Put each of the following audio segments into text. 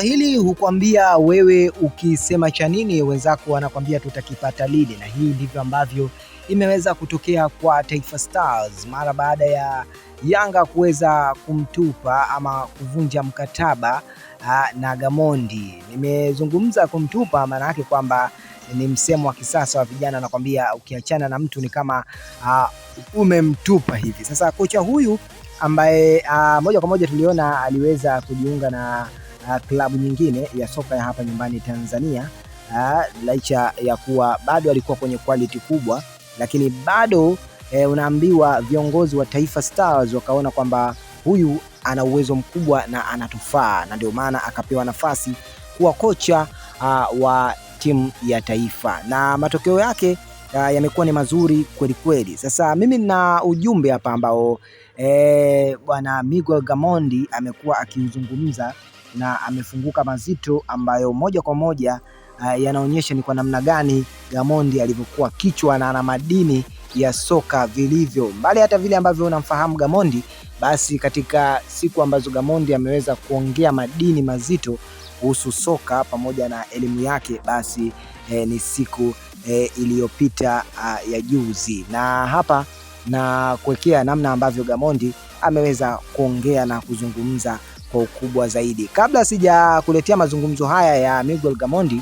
Hili hukwambia wewe ukisema cha nini wenzako wanakwambia tutakipata lini, na hii ndivyo ambavyo imeweza kutokea kwa Taifa Stars mara baada ya Yanga kuweza kumtupa ama kuvunja mkataba na Gamondi. Nimezungumza kumtupa, maana yake kwamba ni msemo wa kisasa wa vijana, nakwambia ukiachana na mtu ni kama umemtupa hivi. Sasa kocha huyu ambaye moja kwa moja tuliona aliweza kujiunga na klabu nyingine ya soka ya hapa nyumbani Tanzania, licha ya kuwa bado alikuwa kwenye quality kubwa, lakini bado unaambiwa viongozi wa Taifa Stars wakaona kwamba huyu ana uwezo mkubwa na anatufaa, na ndio maana akapewa nafasi kuwa kocha wa timu ya taifa, na matokeo yake yamekuwa ni mazuri kweli kweli. Sasa mimi nina ujumbe hapa ambao bwana Miguel Gamondi amekuwa akizungumza na amefunguka mazito ambayo moja kwa moja yanaonyesha ni kwa namna gani Gamondi alivyokuwa kichwa na ana madini ya soka vilivyo. Mbali hata vile ambavyo unamfahamu Gamondi, basi katika siku ambazo Gamondi ameweza kuongea madini mazito kuhusu soka pamoja na elimu yake, basi ni siku iliyopita ya juzi, na hapa na kuwekea namna ambavyo Gamondi ameweza kuongea na kuzungumza kwa ukubwa zaidi. Kabla sija kuletea mazungumzo haya ya Miguel Gamondi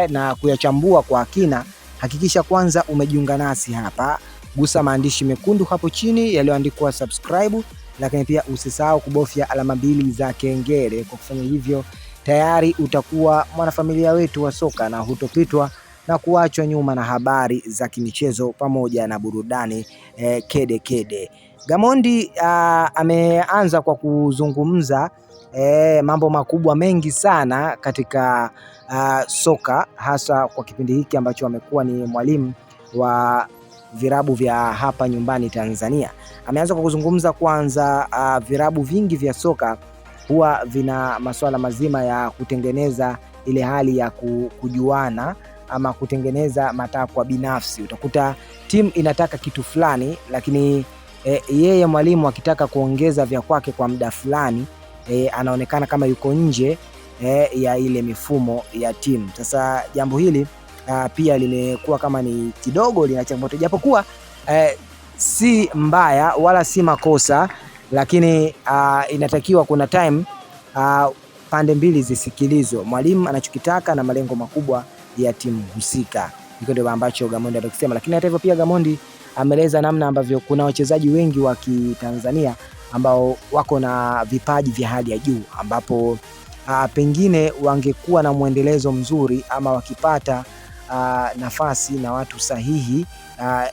na kuyachambua kwa kina, hakikisha kwanza umejiunga nasi hapa, gusa maandishi mekundu hapo chini yaliyoandikwa subscribe, lakini pia usisahau kubofya alama mbili za kengele. Kwa kufanya hivyo tayari utakuwa mwanafamilia wetu wa soka na hutopitwa na kuachwa nyuma na habari za kimichezo pamoja na burudani kede kede. Gamondi ameanza kwa kuzungumza mambo makubwa mengi sana katika soka, hasa kwa kipindi hiki ambacho amekuwa ni mwalimu wa virabu vya hapa nyumbani Tanzania. Ameanza kwa kuzungumza kwanza, virabu vingi vya soka huwa vina masuala mazima ya kutengeneza ile hali ya kujuana ama kutengeneza matakwa binafsi. Utakuta timu inataka kitu fulani, lakini yeye mwalimu akitaka kuongeza vya kwake kwa muda fulani, anaonekana kama yuko nje ya ile mifumo ya timu. Sasa jambo hili pia limekuwa kama ni kidogo lina changamoto, japokuwa si mbaya wala si makosa, lakini inatakiwa kuna time pande mbili zisikilizwe, mwalimu anachokitaka na malengo makubwa ya timu husika. Hiko ndio ambacho Gamondi atakisema, lakini hata hivyo pia Gamondi ameeleza namna ambavyo kuna wachezaji wengi wa Kitanzania ambao wako na vipaji vya hali ya juu, ambapo pengine wangekuwa na mwendelezo mzuri ama wakipata nafasi na watu sahihi,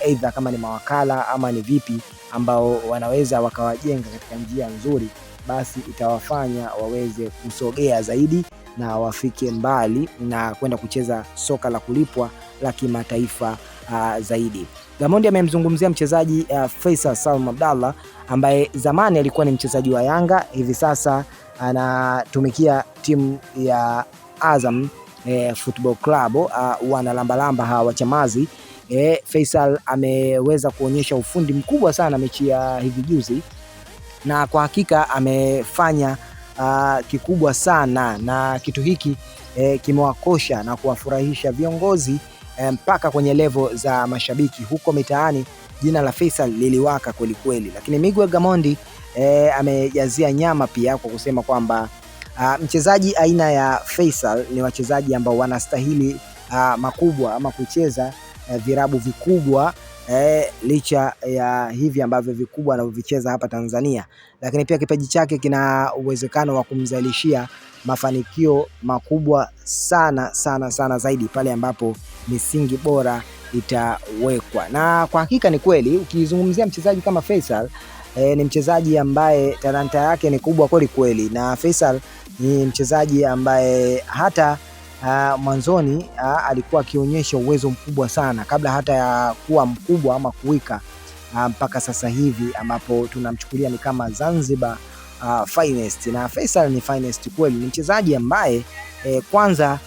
aidha kama ni mawakala ama ni vipi, ambao wanaweza wakawajenga katika njia nzuri, basi itawafanya waweze kusogea zaidi na wafike mbali na kwenda kucheza soka la kulipwa la kimataifa zaidi. Gamondi amemzungumzia mchezaji Faisal Salum Abdallah ambaye zamani alikuwa ni mchezaji wa Yanga, hivi sasa anatumikia timu ya Azam Football Club, wana lambalamba hawa wachamazi. Faisal ameweza kuonyesha ufundi mkubwa sana mechi ya hivi juzi, na kwa hakika amefanya kikubwa sana, na kitu hiki kimewakosha na kuwafurahisha viongozi mpaka kwenye level za mashabiki huko mitaani. Jina la Faisal liliwaka kweli kweli, lakini Miguel Gamondi amejazia nyama pia kwa kusema kwamba mchezaji aina ya Faisal ni wachezaji ambao wanastahili makubwa ama kucheza virabu vikubwa, licha ya hivi ambavyo vikubwa anavyovicheza hapa Tanzania, lakini pia kipaji chake kina uwezekano wa kumzalishia mafanikio makubwa sana sana sana zaidi pale ambapo misingi bora itawekwa. Na kwa hakika ni kweli, ukizungumzia mchezaji kama Faisal ni mchezaji ambaye talanta yake ni kubwa kweli kweli, na Faisal ni mchezaji ambaye hata mwanzoni alikuwa akionyesha uwezo mkubwa sana kabla hata ya kuwa mkubwa ama kuwika mpaka sasa hivi ambapo tunamchukulia ni kama Zanzibar finest. Na Faisal ni finest kweli, ni mchezaji ambaye kwanza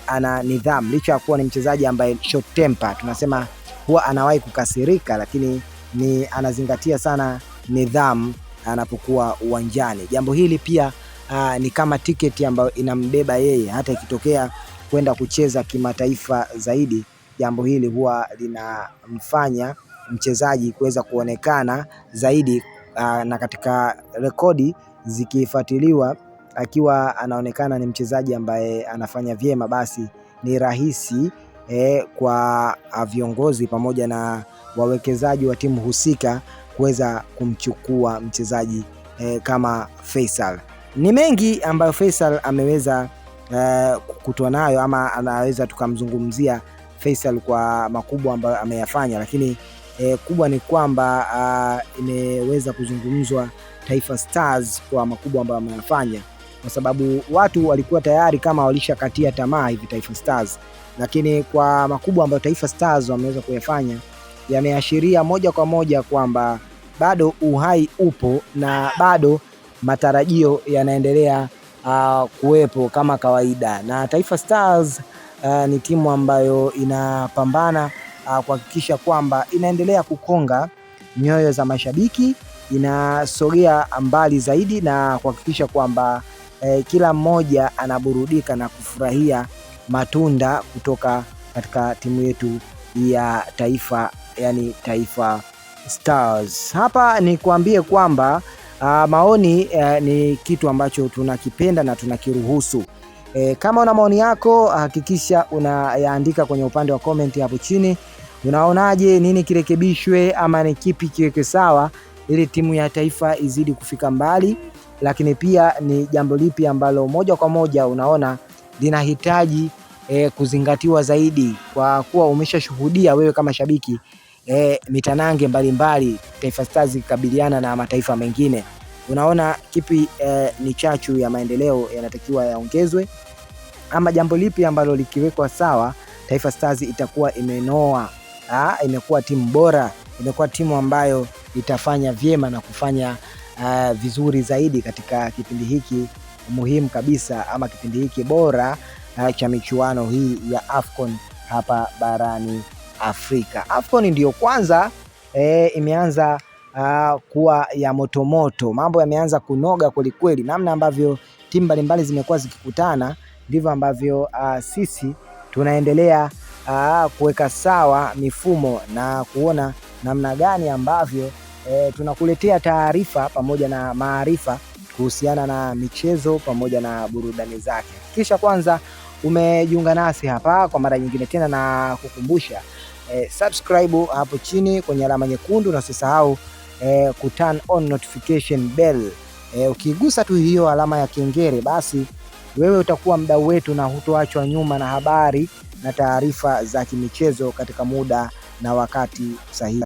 ana nidhamu, licha ya kuwa ni mchezaji ambaye short temper, tunasema huwa anawahi kukasirika, lakini ni anazingatia sana nidhamu anapokuwa uwanjani. Jambo hili pia ni kama tiketi ambayo inambeba yeye, hata ikitokea kwenda kucheza kimataifa zaidi, jambo hili huwa linamfanya mchezaji kuweza kuonekana zaidi, na katika rekodi zikifuatiliwa akiwa anaonekana ni mchezaji ambaye anafanya vyema, basi ni rahisi kwa viongozi pamoja na wawekezaji wa timu husika kuweza kumchukua mchezaji kama Faisal. Ni mengi ambayo Faisal ameweza kukutwa nayo, ama anaweza tukamzungumzia Faisal kwa makubwa ambayo ameyafanya, lakini kubwa ni kwamba imeweza kuzungumzwa Taifa Stars kwa makubwa ambayo ameyafanya, kwa sababu watu walikuwa tayari kama walishakatia tamaa hivi Taifa Stars, lakini kwa makubwa ambayo Taifa Stars wameweza kuyafanya yameashiria moja kwa moja kwamba bado uhai upo na bado matarajio yanaendelea kuwepo kama kawaida, na Taifa Stars ni timu ambayo inapambana kuhakikisha kwamba inaendelea kukonga nyoyo za mashabiki, inasogea mbali zaidi na kuhakikisha kwamba kila mmoja anaburudika na kufurahia matunda kutoka katika timu yetu ya taifa, yani Taifa Stars. Hapa ni kuambie kwamba maoni ni kitu ambacho tunakipenda na tunakiruhusu. Kama una maoni yako hakikisha unayaandika kwenye upande wa comment hapo chini. Unaonaje, nini kirekebishwe ama ni kipi kiweke sawa ili timu ya taifa izidi kufika mbali, lakini pia ni jambo lipi ambalo moja kwa moja unaona linahitaji kuzingatiwa zaidi, kwa kuwa umeshashuhudia wewe kama shabiki mitanange mbalimbali Taifa Stars ikabiliana na mataifa mengine. Unaona kipi ni chachu ya maendeleo yanatakiwa yaongezwe, ama jambo lipi ambalo likiwekwa sawa Taifa Stars itakuwa imenoa, imekuwa timu bora, imekuwa timu ambayo itafanya vyema na kufanya vizuri zaidi katika kipindi hiki muhimu kabisa, ama kipindi hiki bora cha michuano hii ya AFCON hapa barani Afrika. AFCON ndio kwanza imeanza kuwa ya motomoto, mambo yameanza kunoga kwelikweli. Namna ambavyo timu mbalimbali zimekuwa zikikutana ndivyo ambavyo sisi tunaendelea kuweka sawa mifumo na kuona namna gani ambavyo tunakuletea taarifa pamoja na maarifa kuhusiana na michezo pamoja na burudani zake. Kisha kwanza umejiunga nasi hapa kwa mara nyingine tena, na kukumbusha subscribe hapo chini kwenye alama nyekundu, na usisahau ku turn on notification bell. Ukigusa tu hiyo alama ya kengele, basi wewe utakuwa mdau wetu na hutoachwa nyuma na habari na taarifa za kimichezo katika muda na wakati sahihi.